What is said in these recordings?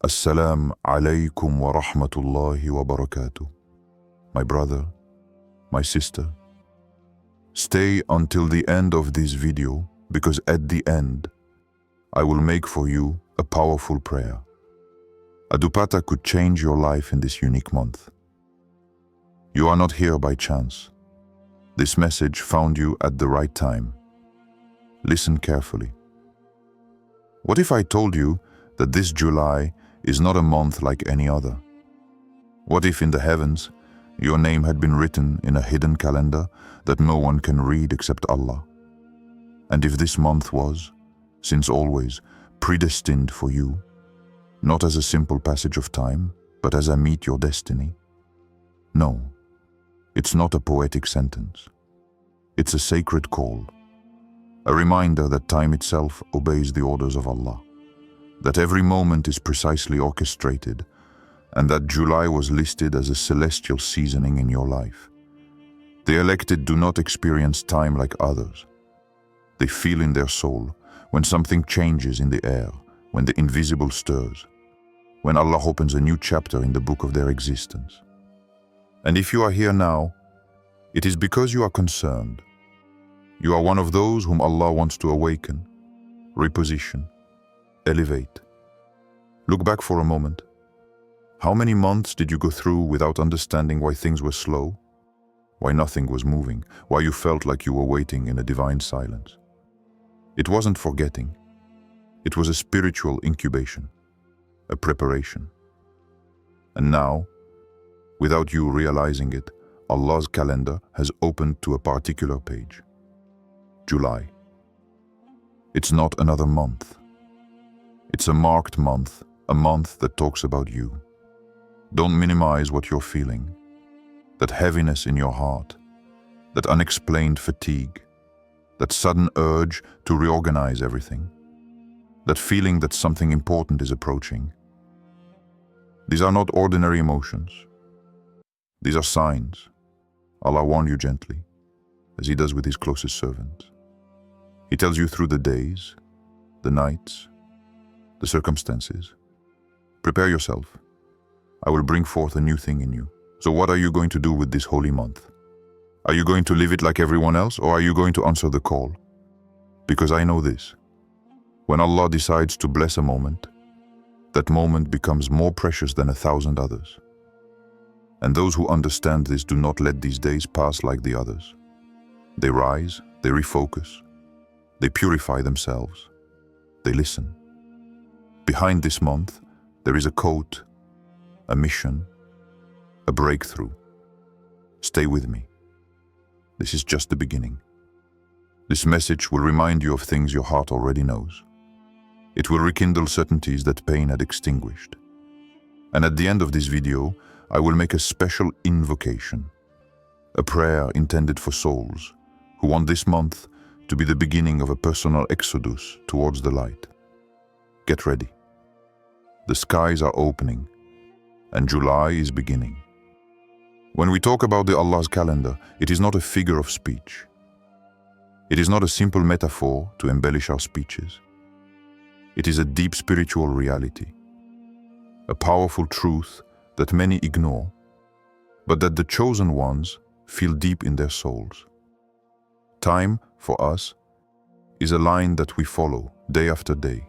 Assalam alaikum wa rahmatullahi wa barakatuh. My brother, my sister, stay until the end of this video because at the end, I will make for you a powerful prayer. A dupatta could change your life in this unique month. You are not here by chance. This message found you at the right time. Listen carefully. What if I told you that this July is not a month like any other? What if in the heavens your name had been written in a hidden calendar that no one can read except Allah? And if this month was, since always, predestined for you, not as a simple passage of time, but as a meet your destiny? No, it's not a poetic sentence. It's a sacred call, a reminder that time itself obeys the orders of Allah, that every moment is precisely orchestrated, and that July was listed as a celestial seasoning in your life. The elected do not experience time like others. They feel in their soul when something changes in the air, when the invisible stirs, when Allah opens a new chapter in the book of their existence. And if you are here now, it is because you are concerned. You are one of those whom Allah wants to awaken, reposition, elevate. Look back for a moment. How many months did you go through without understanding why things were slow? Why nothing was moving? Why you felt like you were waiting in a divine silence? It wasn't forgetting. It was a spiritual incubation, a preparation. And now, without you realizing it, Allah's calendar has opened to a particular page. July. It's not another month. It's a marked month, a month that talks about you. Don't minimize what you're feeling, that heaviness in your heart, that unexplained fatigue, that sudden urge to reorganize everything, that feeling that something important is approaching. These are not ordinary emotions. These are signs. Allah warns you gently, as He does with His closest servants. He tells you through the days, the nights, the circumstances. Prepare yourself. I will bring forth a new thing in you. So what are you going to do with this holy month? Are you going to live it like everyone else, or are you going to answer the call? Because I know this. When Allah decides to bless a moment, that moment becomes more precious than 1,000 others. And those who understand this do not let these days pass like the others. They rise, they refocus, they purify themselves, they listen. Behind this month, there is a code, a mission, a breakthrough. Stay with me. This is just the beginning. This message will remind you of things your heart already knows. It will rekindle certainties that pain had extinguished. And at the end of this video, I will make a special invocation, a prayer intended for souls who want this month to be the beginning of a personal exodus towards the light. Get ready. The skies are opening, and July is beginning. When we talk about the Allah's calendar, it is not a figure of speech. It is not a simple metaphor to embellish our speeches. It is a deep spiritual reality, a powerful truth that many ignore, but that the chosen ones feel deep in their souls. Time, for us, is a line that we follow day after day.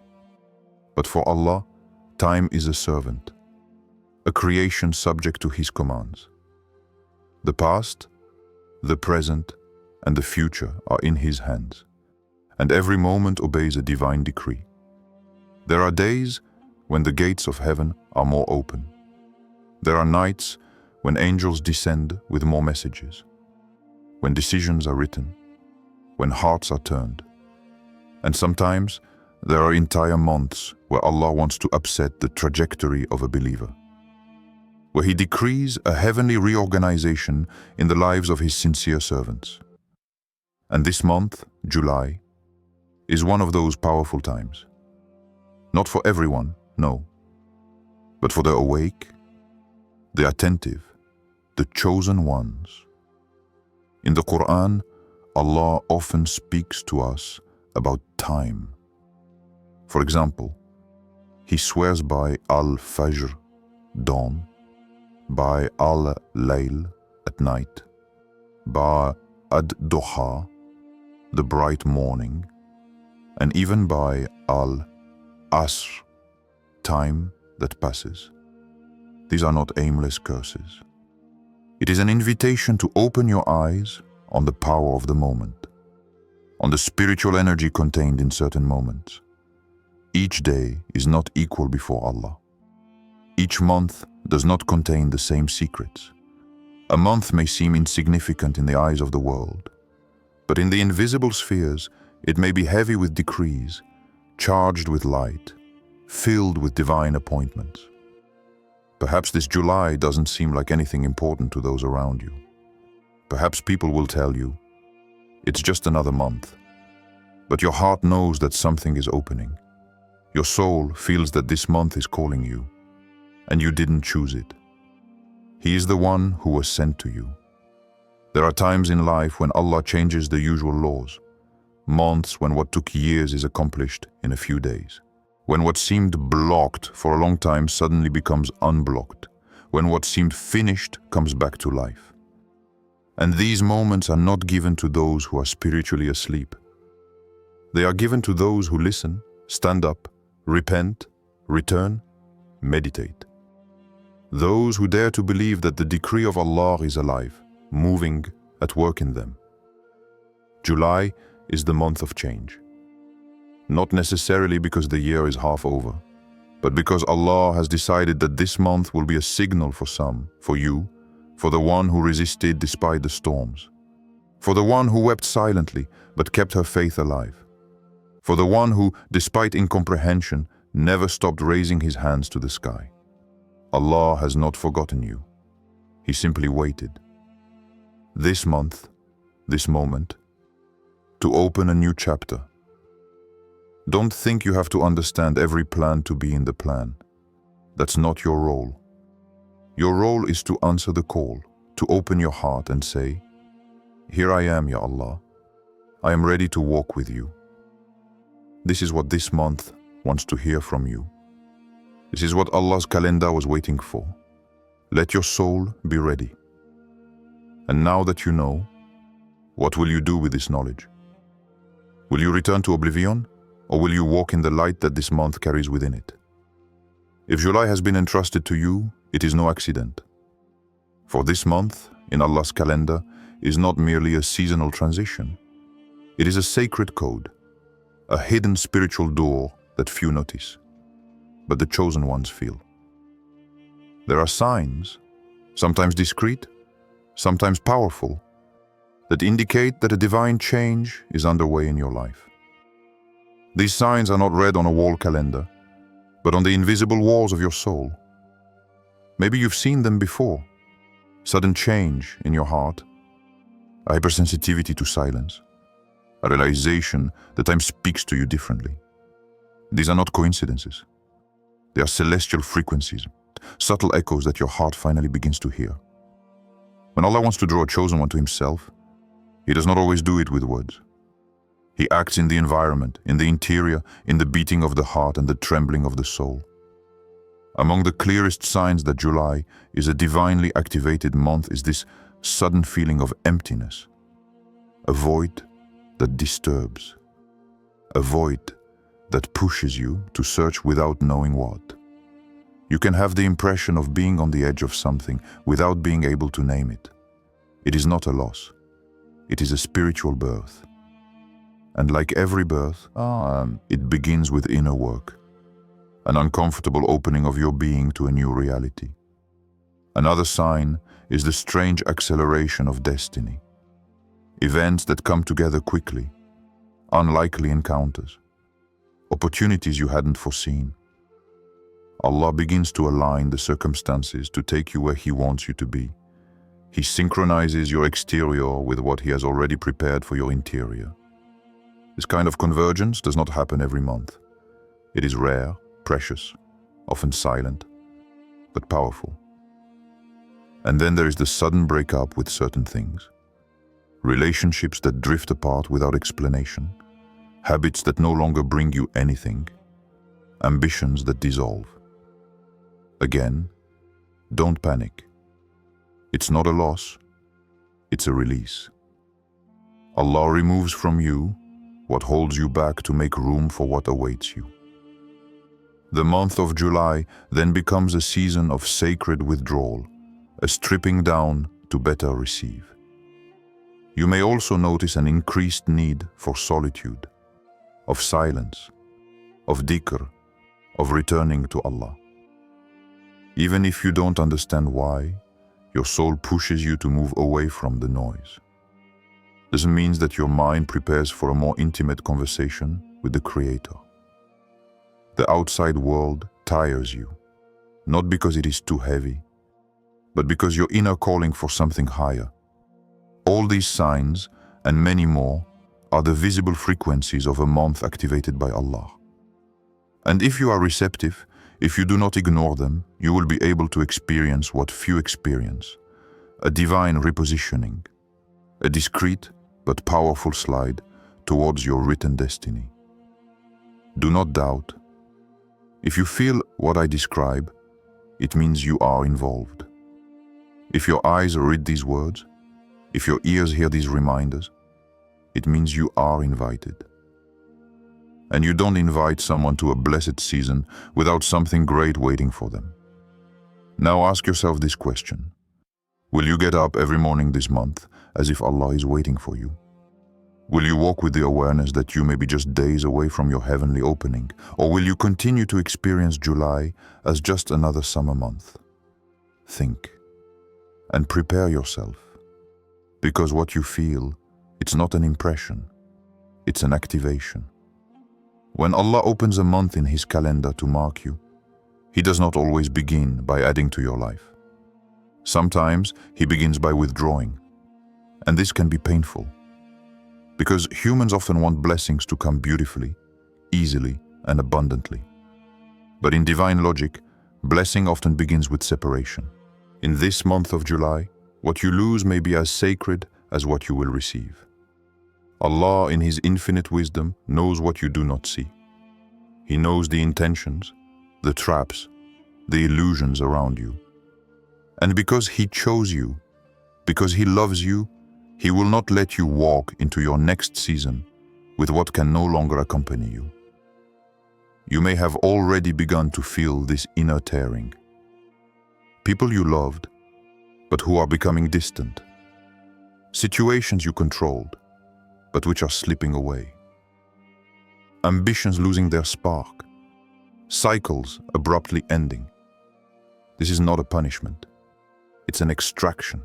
But for Allah, time is a servant, a creation subject to His commands. The past, the present, and the future are in His hands, and every moment obeys a divine decree. There are days when the gates of heaven are more open. There are nights when angels descend with more messages, when decisions are written, when hearts are turned. And sometimes there are entire months where Allah wants to upset the trajectory of a believer, where He decrees a heavenly reorganization in the lives of His sincere servants. And this month, July, is one of those powerful times. Not for everyone, no, but for the awake, the attentive, the chosen ones. In the Quran, Allah often speaks to us about time. For example, He swears by Al-Fajr, dawn, by Al-Layl, at night, by Ad-Duha, the bright morning, and even by Al-Asr, time that passes. These are not aimless curses. It is an invitation to open your eyes on the power of the moment, on the spiritual energy contained in certain moments. Each day is not equal before Allah. Each month does not contain the same secrets. A month may seem insignificant in the eyes of the world, but in the invisible spheres, it may be heavy with decrees, charged with light, filled with divine appointments. Perhaps this July doesn't seem like anything important to those around you. Perhaps people will tell you, it's just another month. But your heart knows that something is opening. Your soul feels that this month is calling you, and you didn't choose it. He is the one who was sent to you. There are times in life when Allah changes the usual laws, months when what took years is accomplished in a few days, when what seemed blocked for a long time suddenly becomes unblocked, when what seemed finished comes back to life. And these moments are not given to those who are spiritually asleep. They are given to those who listen, stand up, repent, return, meditate. Those who dare to believe that the decree of Allah is alive, moving, at work in them. July is the month of change. Not necessarily because the year is half over, but because Allah has decided that this month will be a signal for some, for you, for the one who resisted despite the storms, for the one who wept silently but kept her faith alive, for the one who, despite incomprehension, never stopped raising his hands to the sky. Allah has not forgotten you. He simply waited. This month, this moment, to open a new chapter. Don't think you have to understand every plan to be in the plan. That's not your role. Your role is to answer the call, to open your heart and say, "Here I am, Ya Allah. I am ready to walk with you." This is what this month wants to hear from you. This is what Allah's calendar was waiting for. Let your soul be ready. And now that you know, what will you do with this knowledge? Will you return to oblivion, or will you walk in the light that this month carries within it? If July has been entrusted to you, it is no accident. For this month, in Allah's calendar, is not merely a seasonal transition. It is a sacred code, a hidden spiritual door that few notice, but the chosen ones feel. There are signs, sometimes discreet, sometimes powerful, that indicate that a divine change is underway in your life. These signs are not read on a wall calendar, but on the invisible walls of your soul. Maybe you've seen them before. Sudden change in your heart, a hypersensitivity to silence, a realization that time speaks to you differently. These are not coincidences. They are celestial frequencies, subtle echoes that your heart finally begins to hear. When Allah wants to draw a chosen one to Himself, He does not always do it with words. He acts in the environment, in the interior, in the beating of the heart and the trembling of the soul. Among the clearest signs that July is a divinely activated month is this sudden feeling of emptiness, a void that disturbs, a void that pushes you to search without knowing what. You can have the impression of being on the edge of something without being able to name it. It is not a loss. It is a spiritual birth. And like every birth, it begins with inner work, an uncomfortable opening of your being to a new reality. Another sign is the strange acceleration of destiny. Events that come together quickly, unlikely encounters, opportunities you hadn't foreseen. Allah begins to align the circumstances to take you where He wants you to be. He synchronizes your exterior with what He has already prepared for your interior. This kind of convergence does not happen every month. It is rare, precious, often silent, but powerful. And then there is the sudden breakup with certain things. Relationships that drift apart without explanation, habits that no longer bring you anything, ambitions that dissolve. Again, don't panic. It's not a loss, it's a release. Allah removes from you what holds you back to make room for what awaits you. The month of July then becomes a season of sacred withdrawal, a stripping down to better receive. You may also notice an increased need for solitude, of silence, of dhikr, of returning to Allah. Even if you don't understand why, your soul pushes you to move away from the noise. This means that your mind prepares for a more intimate conversation with the Creator. The outside world tires you, not because it is too heavy, but because your inner calling for something higher. All these signs, and many more, are the visible frequencies of a month activated by Allah. And if you are receptive, if you do not ignore them, you will be able to experience what few experience, a divine repositioning, a discreet but powerful slide towards your written destiny. Do not doubt. If you feel what I describe, it means you are involved. If your eyes read these words, if your ears hear these reminders, it means you are invited. And you don't invite someone to a blessed season without something great waiting for them. Now ask yourself this question. Will you get up every morning this month as if Allah is waiting for you? Will you walk with the awareness that you may be just days away from your heavenly opening? Or will you continue to experience July as just another summer month? Think and prepare yourself. Because what you feel, it's not an impression, it's an activation. When Allah opens a month in His calendar to mark you, He does not always begin by adding to your life. Sometimes He begins by withdrawing, and this can be painful. Because humans often want blessings to come beautifully, easily, and abundantly. But in divine logic, blessing often begins with separation. In this month of July, what you lose may be as sacred as what you will receive. Allah, in His infinite wisdom, knows what you do not see. He knows the intentions, the traps, the illusions around you. And because He chose you, because He loves you, He will not let you walk into your next season with what can no longer accompany you. You may have already begun to feel this inner tearing. People you loved, but who are becoming distant. Situations you controlled, but which are slipping away. Ambitions losing their spark. Cycles abruptly ending. This is not a punishment. It's an extraction.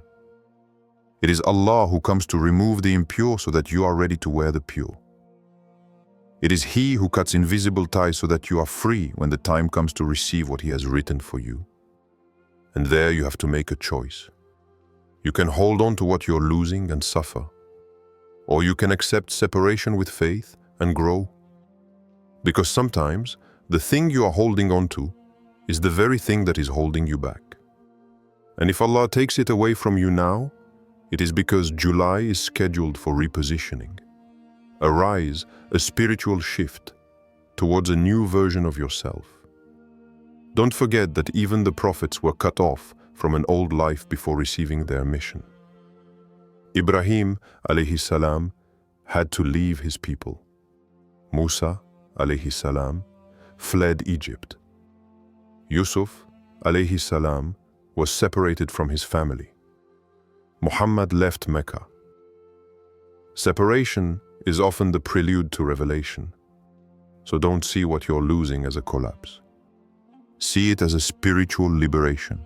It is Allah who comes to remove the impure so that you are ready to wear the pure. It is He who cuts invisible ties so that you are free when the time comes to receive what He has written for you. And there you have to make a choice. You can hold on to what you're losing and suffer, or you can accept separation with faith and grow. Because sometimes the thing you are holding on to is the very thing that is holding you back. And if Allah takes it away from you now, it is because July is scheduled for repositioning. A rise, a spiritual shift towards a new version of yourself. Don't forget that even the prophets were cut off from an old life before receiving their mission. Ibrahim alayhi salam had to leave his people. Musa alayhi salam fled Egypt. Yusuf alayhi salam was separated from his family. Muhammad left Mecca. Separation is often the prelude to revelation. So don't see what you're losing as a collapse. See it as a spiritual liberation.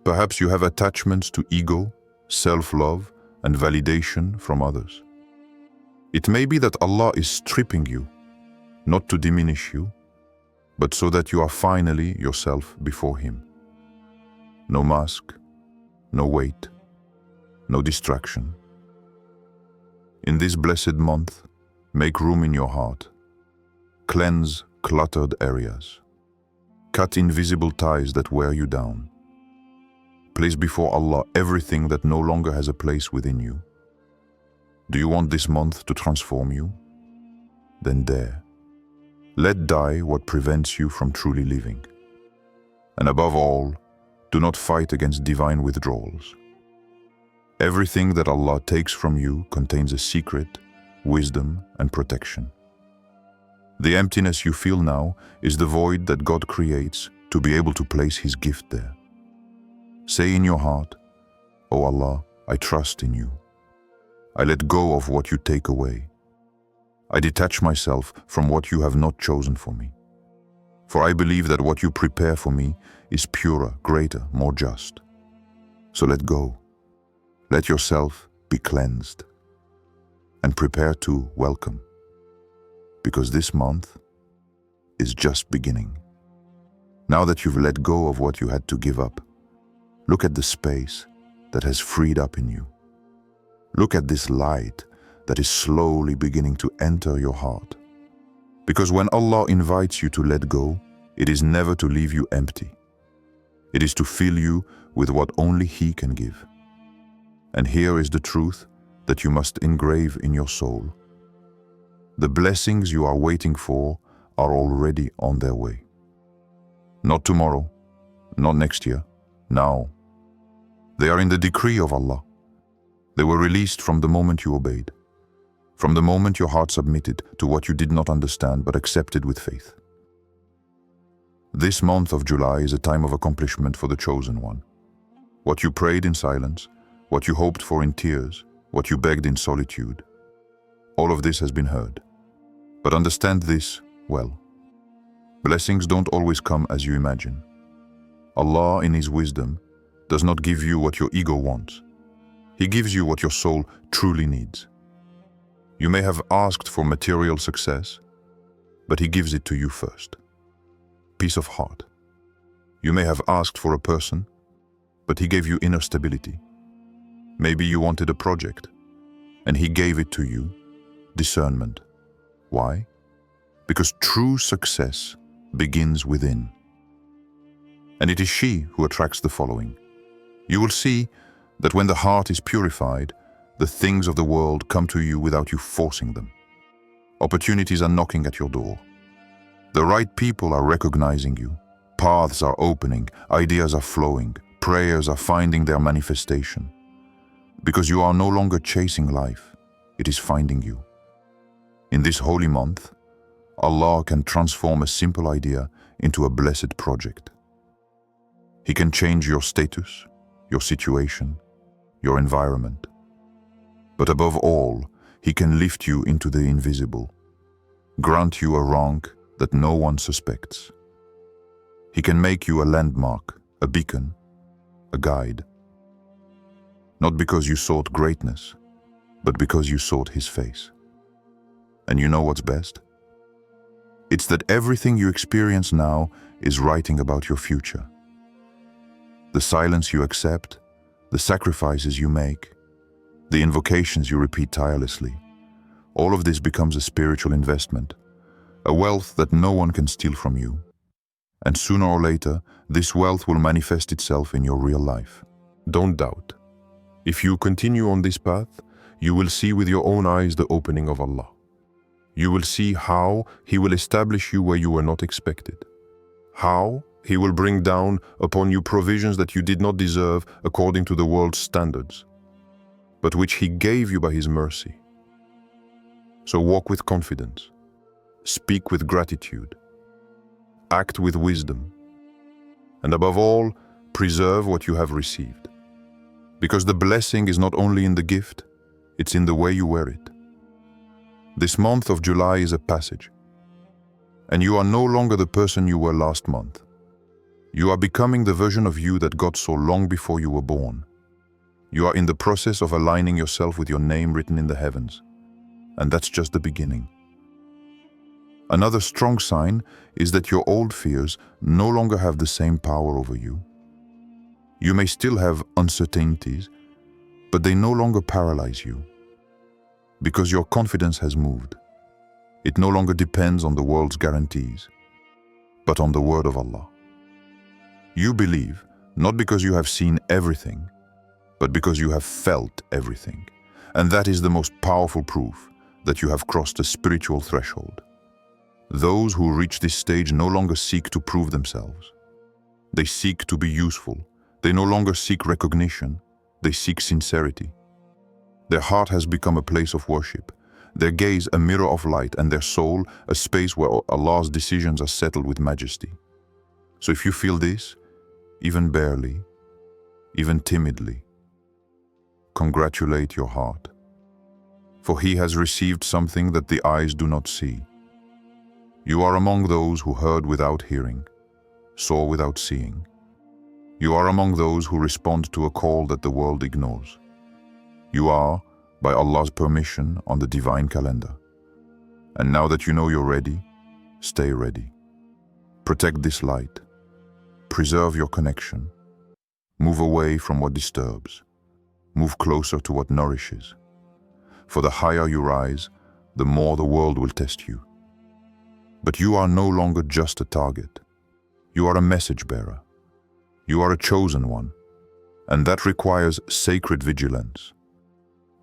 Perhaps you have attachments to ego, self-love, and validation from others. It may be that Allah is stripping you, not to diminish you, but so that you are finally yourself before Him. No mask, no weight, no distraction. In this blessed month, make room in your heart. Cleanse cluttered areas. Cut invisible ties that wear you down. Place before Allah everything that no longer has a place within you. Do you want this month to transform you? Then dare. Let die what prevents you from truly living. And above all, do not fight against divine withdrawals. Everything that Allah takes from you contains a secret, wisdom, and protection. The emptiness you feel now is the void that God creates to be able to place His gift there. Say in your heart, "O Allah, I trust in you. I let go of what you take away. I detach myself from what you have not chosen for me. For I believe that what you prepare for me is purer, greater, more just. So let go. Let yourself be cleansed. And prepare to welcome. Because this month is just beginning. Now that you've let go of what you had to give up, look at the space that has freed up in you. Look at this light that is slowly beginning to enter your heart. Because when Allah invites you to let go, it is never to leave you empty. It is to fill you with what only He can give. And here is the truth that you must engrave in your soul. The blessings you are waiting for are already on their way. Not tomorrow, not next year, now. They are in the decree of Allah. They were released from the moment you obeyed, from the moment your heart submitted to what you did not understand but accepted with faith. This month of July is a time of accomplishment for the chosen one. What you prayed in silence, what you hoped for in tears, what you begged in solitude, all of this has been heard. But understand this well. Blessings don't always come as you imagine. Allah, in His wisdom, does not give you what your ego wants. He gives you what your soul truly needs. You may have asked for material success, but He gives it to you first. Peace of heart. You may have asked for a person, but He gave you inner stability. Maybe you wanted a project, and He gave it to you, discernment. Why? Because true success begins within. And it is she who attracts the following. You will see that when the heart is purified, the things of the world come to you without you forcing them. Opportunities are knocking at your door. The right people are recognizing you. Paths are opening, ideas are flowing, prayers are finding their manifestation. Because you are no longer chasing life, it is finding you. In this holy month, Allah can transform a simple idea into a blessed project. He can change your status, your situation, your environment. But above all, He can lift you into the invisible, grant you a rank that no one suspects. He can make you a landmark, a beacon, a guide. Not because you sought greatness, but because you sought His face. And you know what's best? It's that everything you experience now is writing about your future. The silence you accept, the sacrifices you make, the invocations you repeat tirelessly, all of this becomes a spiritual investment, a wealth that no one can steal from you. And sooner or later, this wealth will manifest itself in your real life. Don't doubt. If you continue on this path, you will see with your own eyes the opening of Allah. You will see how He will establish you where you were not expected. How He will bring down upon you provisions that you did not deserve according to the world's standards, but which He gave you by His mercy. So walk with confidence, speak with gratitude, act with wisdom, and above all, preserve what you have received. Because the blessing is not only in the gift, it's in the way you wear it. This month of July is a passage, and you are no longer the person you were last month. You are becoming the version of you that God saw long before you were born. You are in the process of aligning yourself with your name written in the heavens, and that's just the beginning. Another strong sign is that your old fears no longer have the same power over you. You may still have uncertainties, but they no longer paralyze you. Because your confidence has moved. It no longer depends on the world's guarantees, but on the word of Allah. You believe not because you have seen everything, but because you have felt everything. And that is the most powerful proof that you have crossed a spiritual threshold. Those who reach this stage no longer seek to prove themselves. They seek to be useful. They no longer seek recognition. They seek sincerity. Their heart has become a place of worship, their gaze a mirror of light, and their soul a space where Allah's decisions are settled with majesty. So if you feel this, even barely, even timidly, congratulate your heart, for he has received something that the eyes do not see. You are among those who heard without hearing, saw without seeing. You are among those who respond to a call that the world ignores. You are, by Allah's permission, on the divine calendar. And now that you know you're ready, stay ready. Protect this light. Preserve your connection. Move away from what disturbs. Move closer to what nourishes. For the higher you rise, the more the world will test you. But you are no longer just a target. You are a message bearer. You are a chosen one, and that requires sacred vigilance.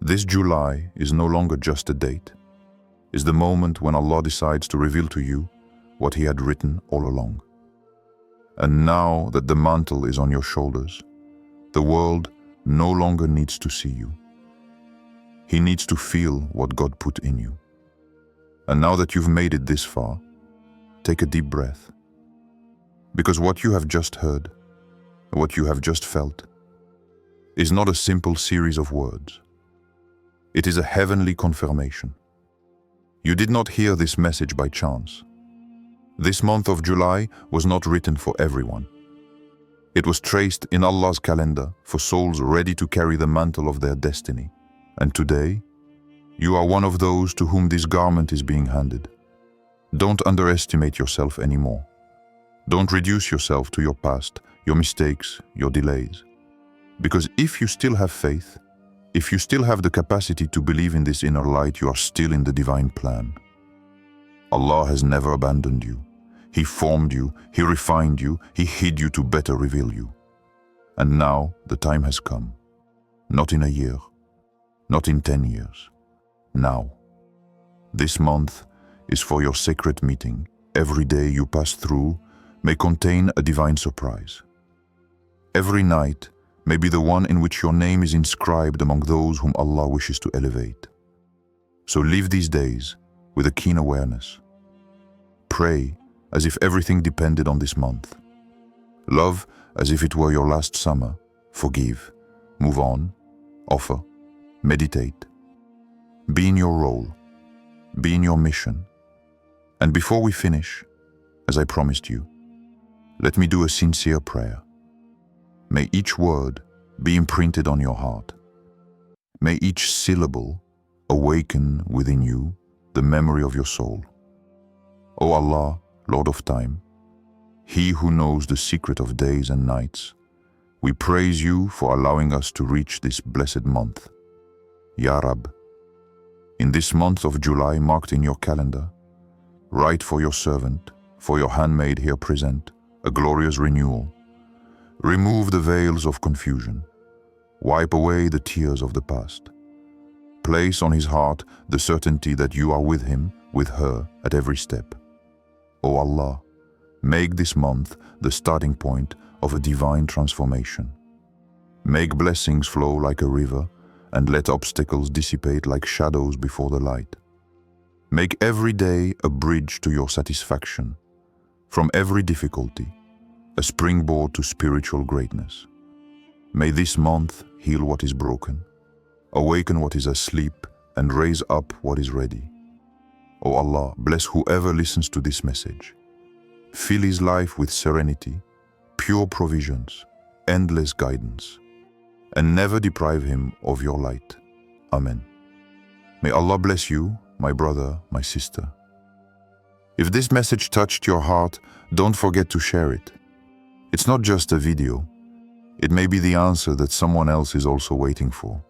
This July is no longer just a date. It's the moment when Allah decides to reveal to you what He had written all along. And now that the mantle is on your shoulders, the world no longer needs to see you. He needs to feel what God put in you. And now that you've made it this far, take a deep breath. Because what you have just heard, what you have just felt, is not a simple series of words. It is a heavenly confirmation. You did not hear this message by chance. This month of July was not written for everyone. It was traced in Allah's calendar for souls ready to carry the mantle of their destiny. And today, you are one of those to whom this garment is being handed. Don't underestimate yourself anymore. Don't reduce yourself to your past, your mistakes, your delays. Because if you still have faith, if you still have the capacity to believe in this inner light, you are still in the divine plan. Allah has never abandoned you. He formed you, He refined you, He hid you to better reveal you. And now the time has come. Not in a year, not in 10 years. Now. This month is for your sacred meeting. Every day you pass through may contain a divine surprise. Every night may be the one in which your name is inscribed among those whom Allah wishes to elevate. So live these days with a keen awareness. Pray as if everything depended on this month. Love as if it were your last summer. Forgive, move on, offer, meditate. Be in your role, be in your mission. And before we finish, as I promised you, let me do a sincere prayer. May each word be imprinted on your heart. May each syllable awaken within you the memory of your soul. O Allah, Lord of time, He who knows the secret of days and nights, we praise you for allowing us to reach this blessed month. Ya Rab, in this month of July marked in your calendar, write for your servant, for your handmaid here present, a glorious renewal. Remove the veils of confusion. Wipe away the tears of the past. Place on his heart the certainty that you are with him, with her, at every step. O Allah, make this month the starting point of a divine transformation. Make blessings flow like a river, and let obstacles dissipate like shadows before the light. Make every day a bridge to your satisfaction. From every difficulty, a springboard to spiritual greatness. May this month heal what is broken, awaken what is asleep, and raise up what is ready. O Allah, bless whoever listens to this message. Fill his life with serenity, pure provisions, endless guidance, and never deprive him of your light. Amen. May Allah bless you, my brother, my sister. If this message touched your heart, don't forget to share it. It's not just a video. It may be the answer that someone else is also waiting for.